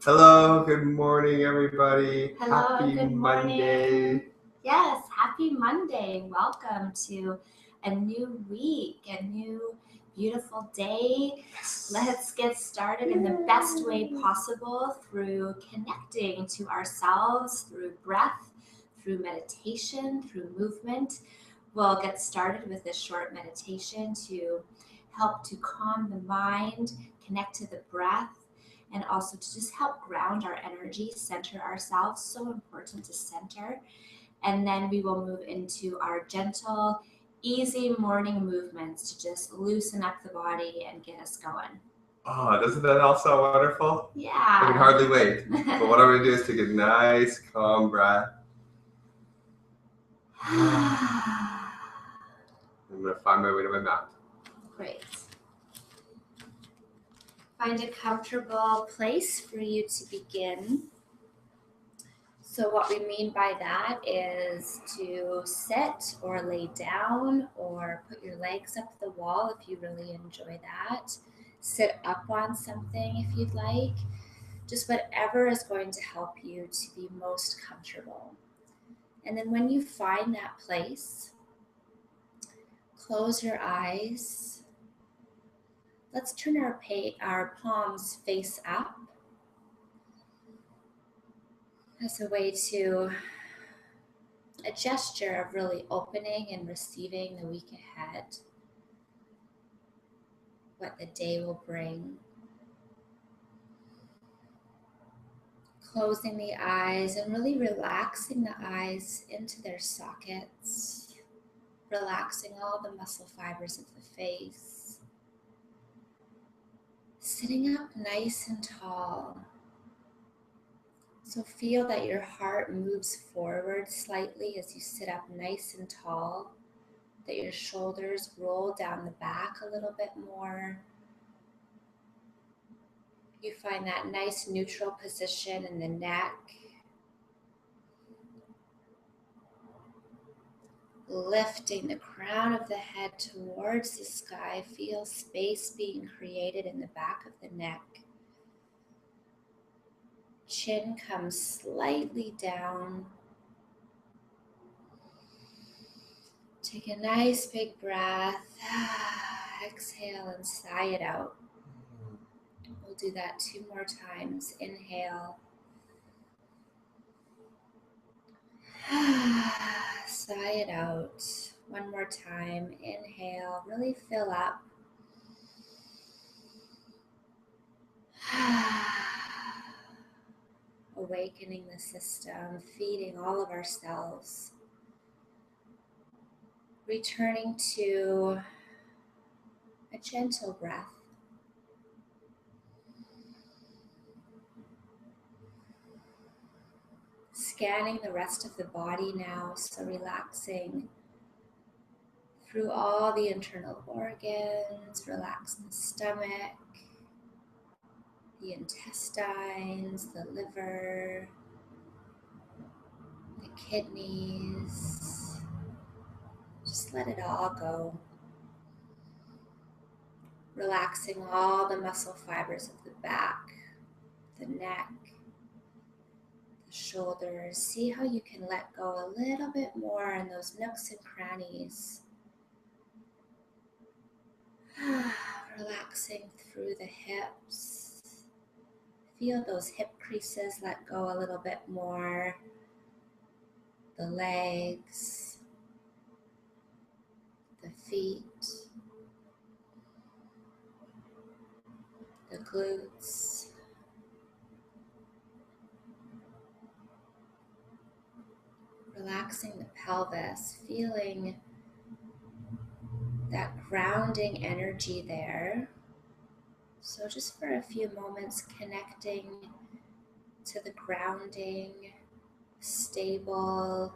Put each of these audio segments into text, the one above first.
Hello, good morning, everybody. Hello, Happy good morning. Monday. Yes, happy Monday. Welcome to a new week, a new beautiful day. Let's get started in the best way possible through connecting to ourselves, through breath, through meditation, through movement. We'll get started with a short meditation to help to calm the mind, connect to the breath, and also to just help ground our energy, center ourselves. So important to center. And then we will move into our gentle, easy morning movements to just loosen up the body and get us going. Oh, doesn't that all sound wonderful? I can Yeah. hardly wait. But what I'm going to do is take a nice, calm breath. I'm going to find my way to my mat. Great. Find a comfortable place for you to begin. So what we mean by that is to sit or lay down or put your legs up the wall if you really enjoy that. Sit up on something if you'd like. Just whatever is going to help you to be most comfortable. And then when you find that place, close your eyes. Let's turn our palms face up as a way to a gesture of really opening and receiving the week ahead, what the day will bring. Closing the eyes and really relaxing the eyes into their sockets, relaxing all the muscle fibers of the face. Sitting up nice and tall. So feel that your heart moves forward slightly as you sit up nice and tall, that your shoulders roll down the back a little bit more. You find that nice neutral position in the neck. Lifting the crown of the head towards the sky, feel space being created in the back of the neck. Chin comes slightly down. Take a nice big breath. Exhale and sigh it out. We'll do that 2 more times. Inhale. Sigh it out. 1 more time. Inhale. Really fill up. Awakening the system, feeding all of ourselves. Returning to a gentle breath. Scanning the rest of the body now, so relaxing through all the internal organs, relaxing the stomach, the intestines, the liver, the kidneys. Just let it all go. Relaxing all the muscle fibers of the back, the neck, the shoulders. See how you can let go a little bit more in those nooks and crannies. Relaxing through the hips. Feel those hip creases let go a little bit more. The legs, the feet, the glutes. Relaxing the pelvis, feeling that grounding energy there. So just for a few moments, connecting to the grounding, stable,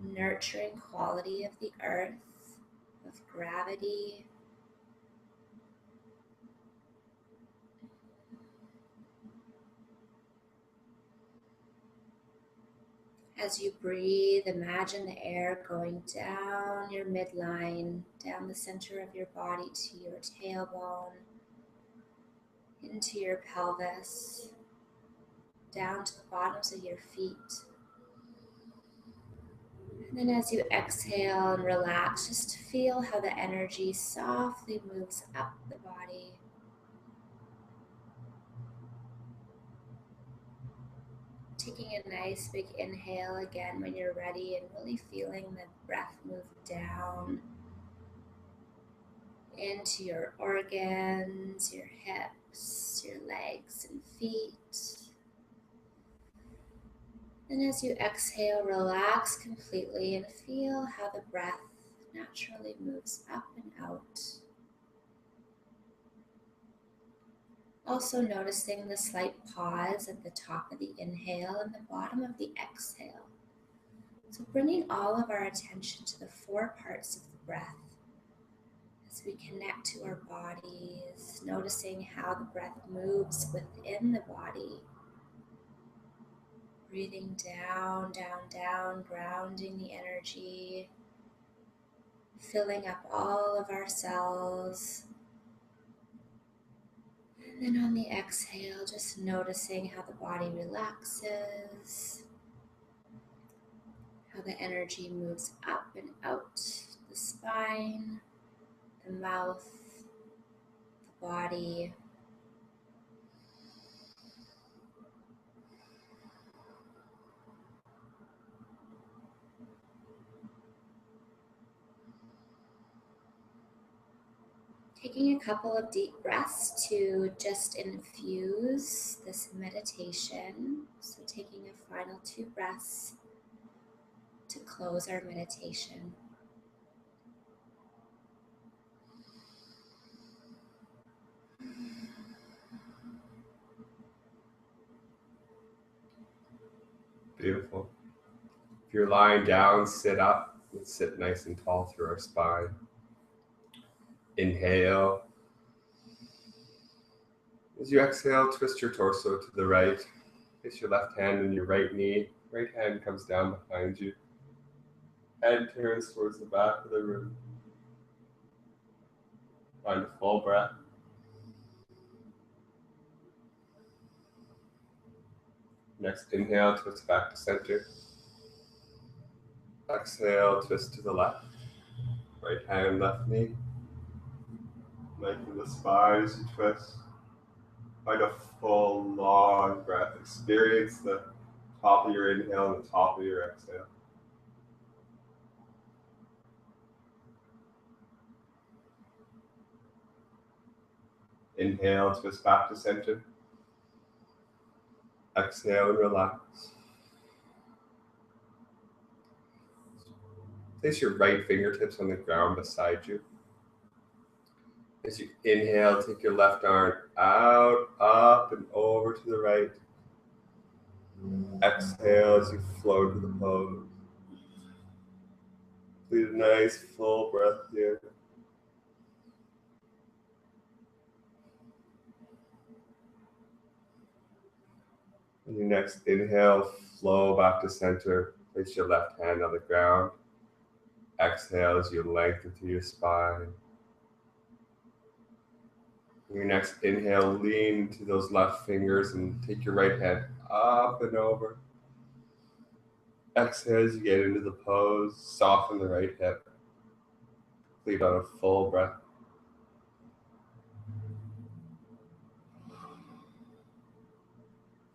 nurturing quality of the earth, of gravity. As you breathe, imagine the air going down your midline, down the center of your body to your tailbone, into your pelvis. down to the bottoms of your feet. And then as you exhale and relax, just feel how the energy softly moves up the body. Taking a nice big inhale again when you're ready and really feeling the breath move down into your organs, your hips, your legs and feet. And as you exhale, relax completely and feel how the breath naturally moves up and out. Also noticing the slight pause at the top of the inhale and the bottom of the exhale. So bringing all of our attention to the four parts of the breath as we connect to our bodies, noticing how the breath moves within the body. Breathing down, down, down, grounding the energy, filling up all of our cells. And then on the exhale, just noticing how the body relaxes, how the energy moves up and out the spine, the mouth, the body. Taking a couple of deep breaths to just infuse this meditation. So taking a final 2 breaths to close our meditation. Beautiful. If you're lying down, sit up. Let's sit nice and tall through our spine. Inhale. As you exhale, twist your torso to the right. Place your left hand on your right knee. Right hand comes down behind you. Head turns towards the back of the room. Find a full breath. Next inhale, twist back to center. Exhale, twist to the left. Right hand, left knee. Lengthen the spine as you twist. Find a full, long breath. Experience the top of your inhale and the top of your exhale. Inhale, twist back to center. Exhale and relax. Place your right fingertips on the ground beside you. As you inhale, take your left arm out, up, and over to the right. Exhale as you flow to the pose. Complete a nice full breath here. On your next inhale, flow back to center. Place your left hand on the ground. Exhale as you lengthen through your spine. On your next inhale, lean to those left fingers and take your right hand up and over. Exhale as you get into the pose. Soften the right hip. Complete on a full breath.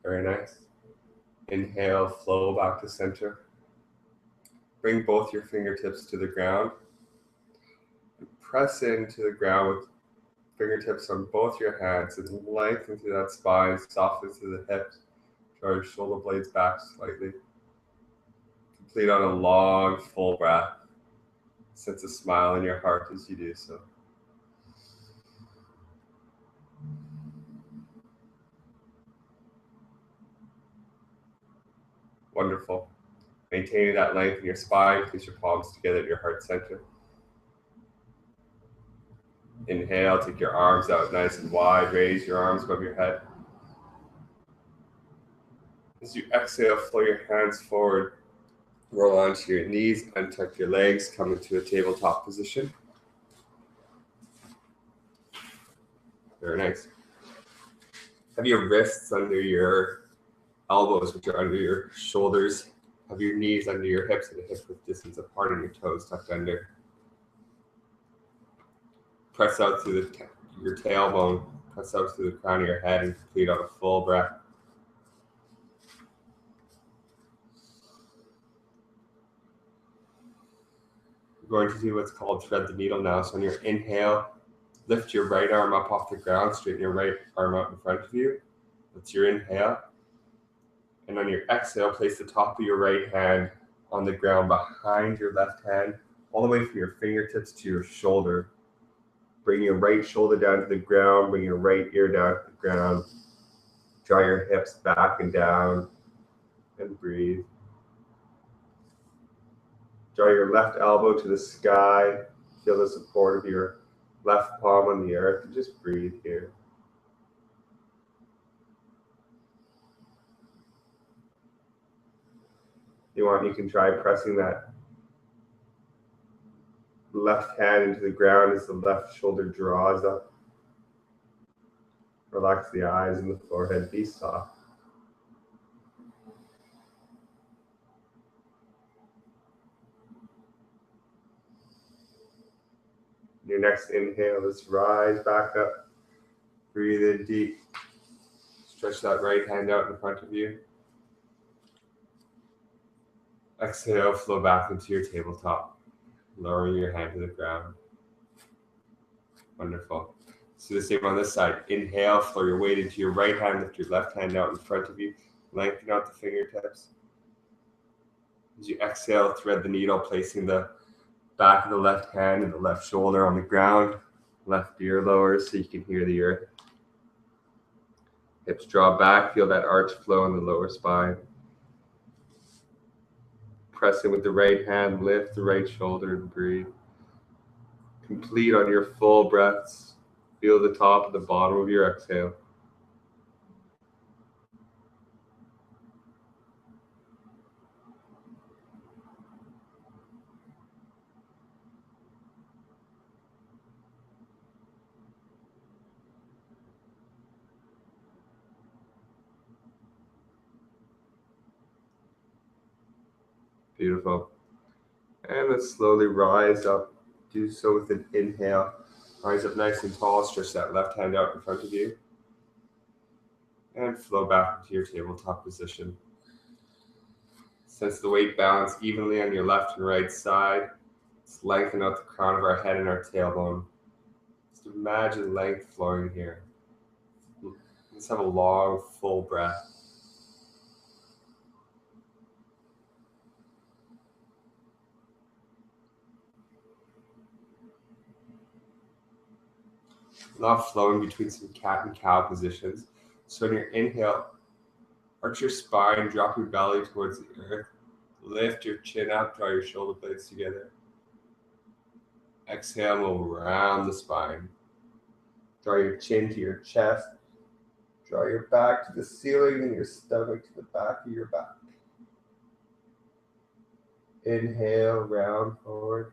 Very nice. Inhale, flow back to center. Bring both your fingertips to the ground. And press into the ground with fingertips on both your hands and lengthen through that spine, soften through the hips. Draw your shoulder blades back slightly. Complete on a long, full breath. Sense a smile in your heart as you do so. Wonderful. Maintaining that length in your spine, place your palms together at your heart center. Inhale, take your arms out nice and wide, raise your arms above your head. As you exhale, flow your hands forward, roll onto your knees, untuck your legs, come into a tabletop position. Very nice. Have your wrists under your elbows, which are under your shoulders. Have your knees under your hips and the hip width distance apart and your toes tucked under. Press out through your tailbone. Press out through the crown of your head and complete on a full breath. We're going to do what's called thread the needle now. So on your inhale, lift your right arm up off the ground, straighten your right arm out in front of you. That's your inhale. And on your exhale, place the top of your right hand on the ground behind your left hand, all the way from your fingertips to your shoulder. Bring your right shoulder down to the ground, bring your right ear down to the ground. Draw your hips back and down and breathe. Draw your left elbow to the sky. Feel the support of your left palm on the earth and just breathe here. You can try pressing that left hand into the ground as the left shoulder draws up. Relax the eyes and the forehead, be soft. Your next inhale is rise back up. Breathe in deep. Stretch that right hand out in front of you. Exhale, flow back into your tabletop, lowering your hand to the ground. Wonderful. Let's do the same on this side. Inhale, flow your weight into your right hand, lift your left hand out in front of you, lengthen out the fingertips. As you exhale, thread the needle, placing the back of the left hand and the left shoulder on the ground, left ear lowers so you can hear the earth. Hips draw back, feel that arch flow in the lower spine. Press in with the right hand, lift the right shoulder and breathe. Complete on your full breaths. Feel the top and the bottom of your exhale. Beautiful. And let's slowly rise up. Do so with an inhale. Rise up nice and tall. Stretch that left hand out in front of you. And flow back into your tabletop position. Sense the weight balance evenly on your left and right side. Let's lengthen out the crown of our head and our tailbone. Just imagine length flowing here. Let's have a long, full breath. Now flowing between some cat and cow positions. So in your inhale, arch your spine, drop your belly towards the earth. Lift your chin up, draw your shoulder blades together. Exhale, we'll round the spine. Draw your chin to your chest. Draw your back to the ceiling and your stomach to the back of your back. Inhale, round forward.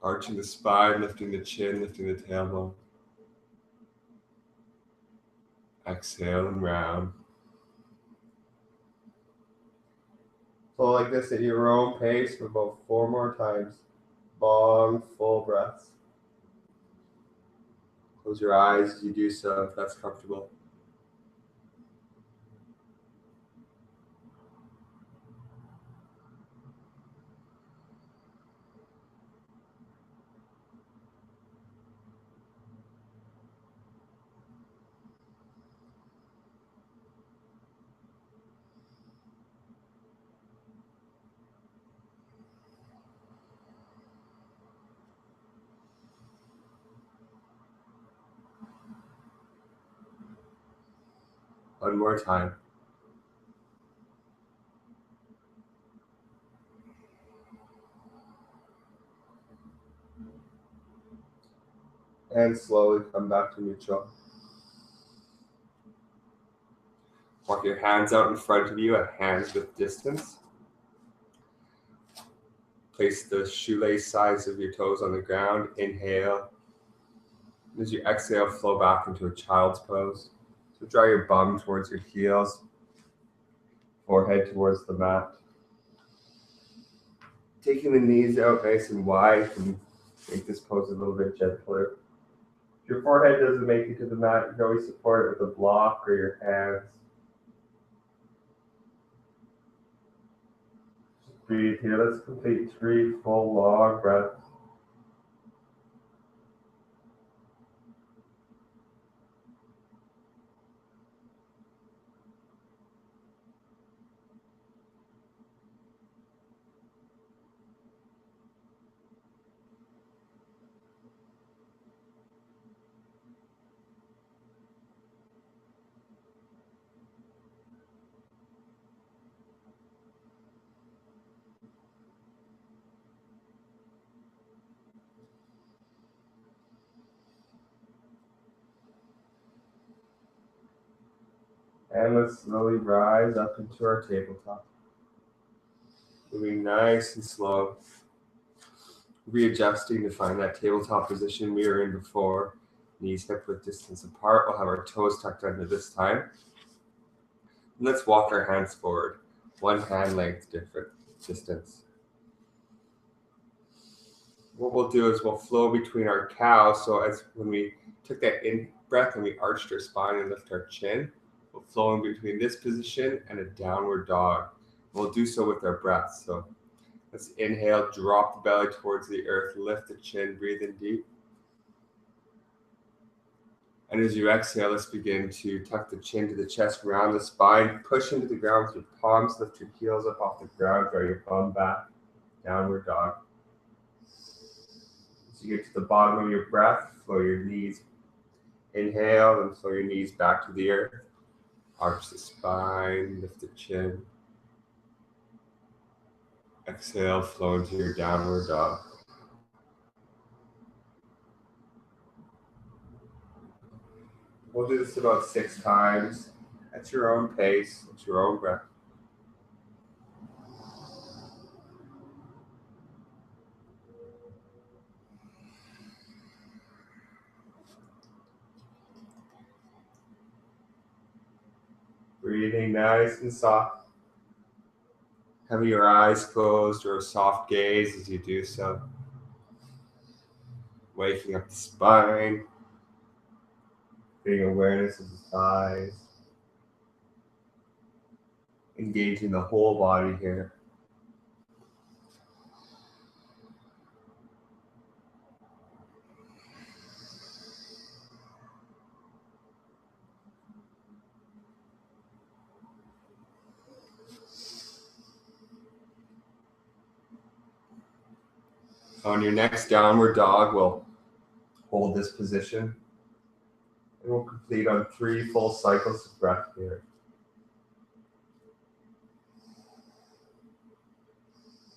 Arching the spine, lifting the chin, lifting the tailbone. Exhale and round. Flow like this at your own pace for about 4 more times. Long, full breaths. Close your eyes as you do so, if that's comfortable. One more time. And slowly come back to neutral. Walk your hands out in front of you at hands width distance. Place the shoelace sides of your toes on the ground. Inhale. As you exhale, flow back into a child's pose. So draw your bum towards your heels, forehead towards the mat. Taking the knees out nice and wide can make this pose a little bit gentler. If your forehead doesn't make it to the mat, you can always support it with a block or your hands. Just breathe here. Let's complete 3 full long breaths. And let's slowly rise up into our tabletop. Moving nice and slow. Readjusting to find that tabletop position we were in before. Knees hip width distance apart. We'll have our toes tucked under this time. And let's walk our hands forward. 1 hand length distance. What we'll do is we'll flow between our cows. So as when we took that in breath and we arched our spine and lift our chin, we'll flow in between this position and a downward dog. We'll do so with our breath. So let's inhale, drop the belly towards the earth, lift the chin, breathe in deep. And as you exhale, let's begin to tuck the chin to the chest, round the spine, push into the ground with your palms, lift your heels up off the ground, draw your bum back, downward dog. As you get to the bottom of your breath, flow your knees. Inhale and flow your knees back to the earth. Arch the spine, lift the chin. Exhale, flow into your downward dog. We'll do this about 6 times at your own pace, at your own breath. Breathing nice and soft. Having your eyes closed or a soft gaze as you do so. Waking up the spine. Getting awareness of the thighs. Engaging the whole body here. On your next downward dog, we'll hold this position. And we'll complete on 3 full cycles of breath here.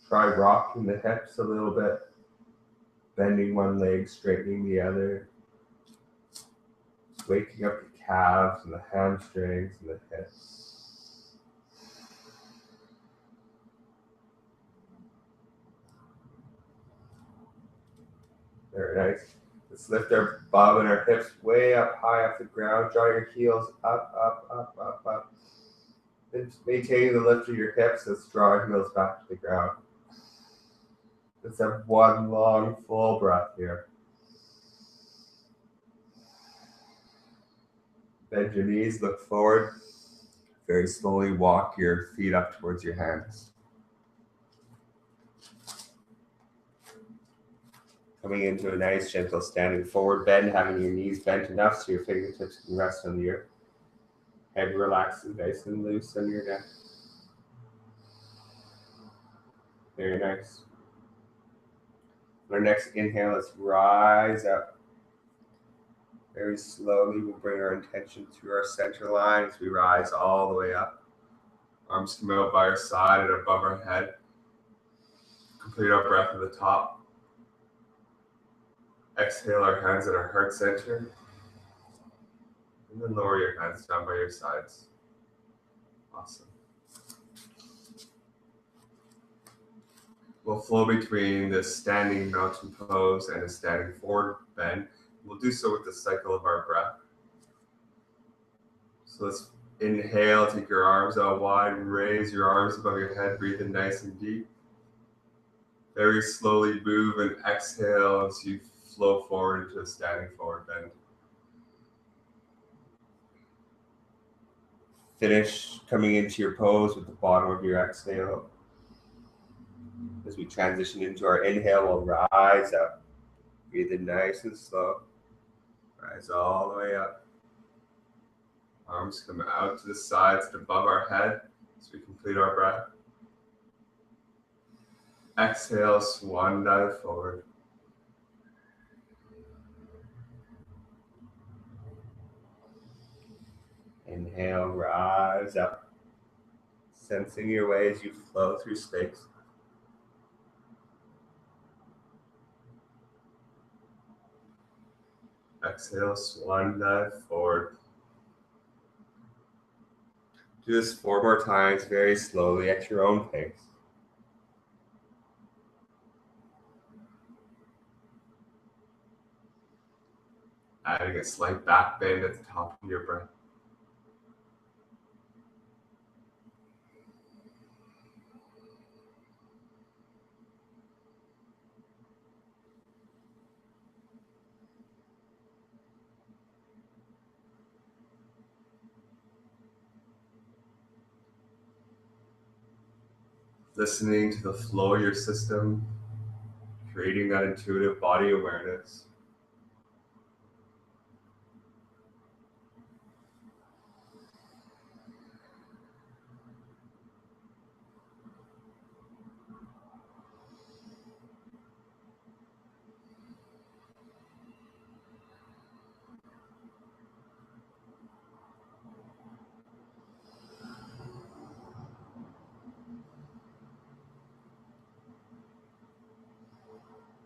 Try rocking the hips a little bit, bending one leg, straightening the other. Waking up the calves and the hamstrings and the hips. Very nice. Let's lift our bum and our hips way up high off the ground. Draw your heels up, up, up, up, up. And maintaining the lift of your hips, let's draw our heels back to the ground. Let's have 1 long, full breath here. Bend your knees, look forward. Very slowly walk your feet up towards your hands. Coming into a nice, gentle standing forward bend, having your knees bent enough so your fingertips can rest on the earth. Head relaxing nice and loose on your neck. Very nice. On our next inhale, let's rise up. Very slowly, we'll bring our intention to our center line as we rise all the way up. Arms come out by our side and above our head. Complete our breath at the top. Exhale our hands at our heart center. And then lower your hands down by your sides. Awesome. We'll flow between this standing mountain pose and a standing forward bend. We'll do so with the cycle of our breath. So let's inhale, take your arms out wide, raise your arms above your head, breathe in nice and deep. Very slowly move and exhale as you flow forward into a standing forward bend. Finish coming into your pose with the bottom of your exhale. As we transition into our inhale, we'll rise up. Breathe in nice and slow. Rise all the way up. Arms come out to the sides and above our head as we complete our breath. Exhale, swan dive forward. Inhale, rise up. Sensing your way as you flow through space. Exhale, swan dive forward. Do this 4 more times, very slowly at your own pace. Adding a slight back bend at the top of your breath. Listening to the flow of your system, creating that intuitive body awareness.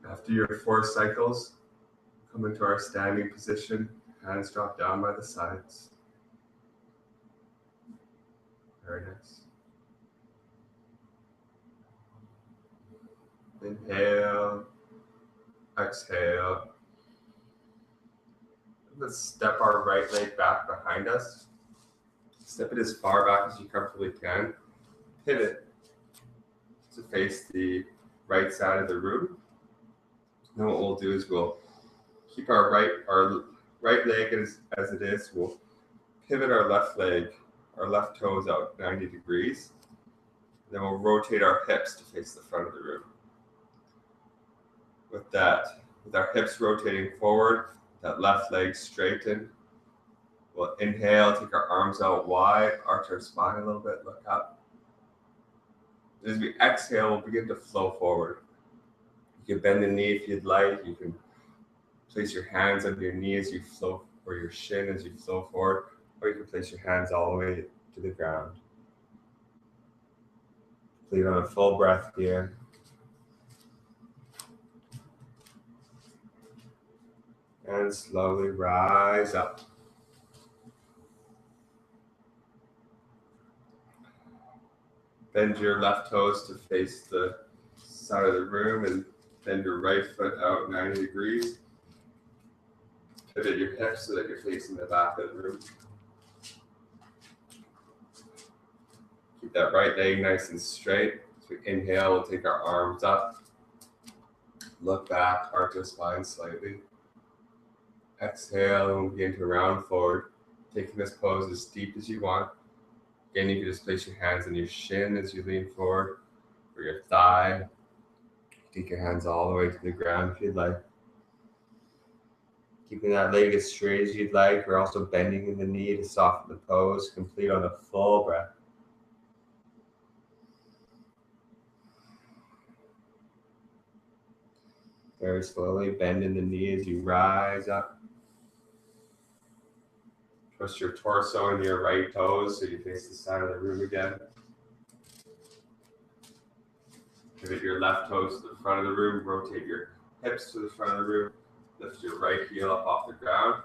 After your 4 cycles, come into our standing position, hands drop down by the sides. Very nice. Inhale, exhale. Let's step our right leg back behind us. Step it as far back as you comfortably can. Pivot to face the right side of the room. Then what we'll do is we'll keep our right leg as it is. We'll pivot our left leg, our left toes out 90 degrees. Then we'll rotate our hips to face the front of the room. With our hips rotating forward, that left leg straightened. We'll inhale, take our arms out wide, arch our spine a little bit, look up. As we exhale, we'll begin to flow forward. You can bend the knee if you'd like. You can place your hands under your knee as you flow, or your shin as you flow forward, or you can place your hands all the way to the ground. Leave on a full breath here. And slowly rise up. Bend your left toes to face the side of the room and bend your right foot out 90 degrees. Pivot your hips so that you're facing the back of the room. Keep that right leg nice and straight. As we inhale, we'll take our arms up. Look back, arch our spine slightly. Exhale, and we'll begin to round forward. Taking this pose as deep as you want. Again, you can just place your hands on your shin as you lean forward, or your thigh. Take your hands all the way to the ground if you'd like. Keeping that leg as straight as you'd like. We're also bending in the knee to soften the pose. Complete on a full breath. Very slowly bend in the knee as you rise up. Twist your torso into your right toes so you face the side of the room again. Pivot your left toes to the front of the room. Rotate your hips to the front of the room. Lift your right heel up off the ground.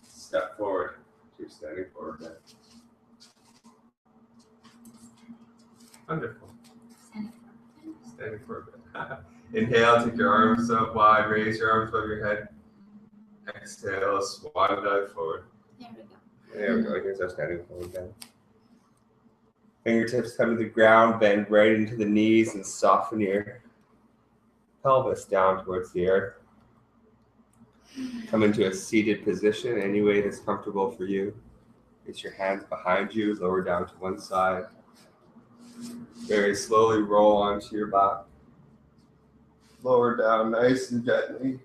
Step forward to your standing forward bend. Wonderful. Standing forward bend. Inhale, take your arms up wide. Raise your arms above your head. Exhale, swan dive forward. There we go. There we go. Here's our standing pose again. Fingertips come to the ground, bend right into the knees and soften your pelvis down towards the earth. Come into a seated position any way that's comfortable for you. Place your hands behind you, lower down to one side. Very slowly roll onto your back. Lower down nice and gently.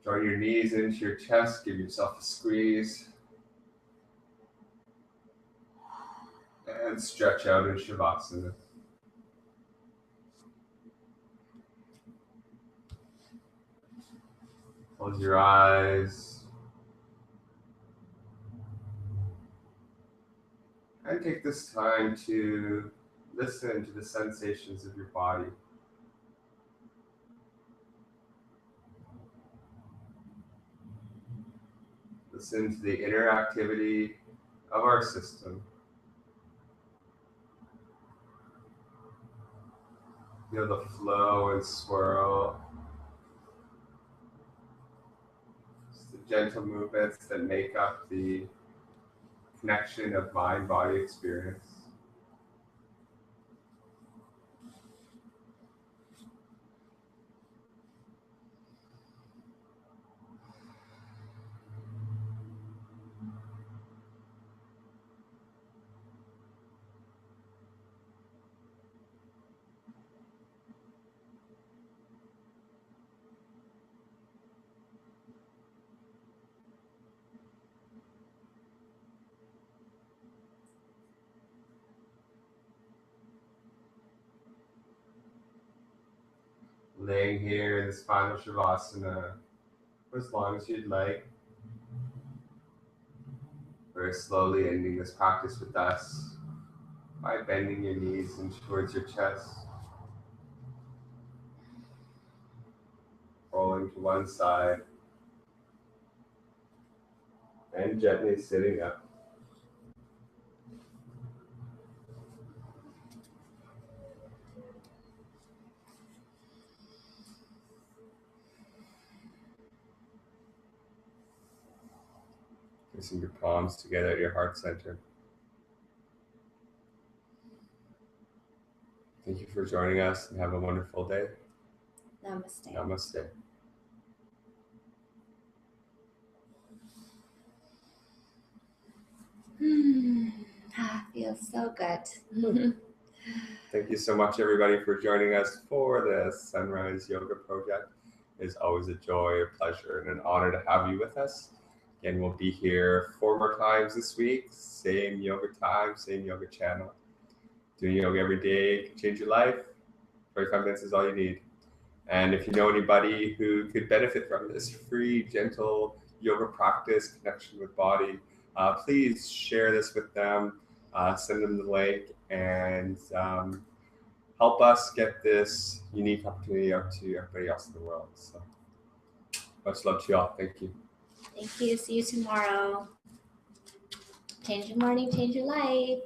Draw your knees into your chest, give yourself a squeeze. And stretch out in Shavasana. Close your eyes. And take this time to listen to the sensations of your body. Listen to the inner activity of our system. Feel the flow and swirl. Just the gentle movements that make up the connection of mind-body experience. Laying here in this final Shavasana for as long as you'd like. Very slowly ending this practice with us by bending your knees in towards your chest. Rolling to one side. And gently sitting up. Placing your palms together at your heart center. Thank you for joining us and have a wonderful day. Namaste. Namaste. Feels so good. Thank you so much, everybody, for joining us for the Sunrise Yoga Project. It's always a joy, a pleasure, and an honor to have you with us. Again, we'll be here 4 more times this week. Same yoga time, same yoga channel. Doing yoga every day can change your life. 45 minutes is all you need. And if you know anybody who could benefit from this free, gentle yoga practice, connection with body, please share this with them. Send them the link and help us get this unique opportunity out to everybody else in the world. So much love to you all. Thank you. Thank you. See you tomorrow. Change your morning, change your life.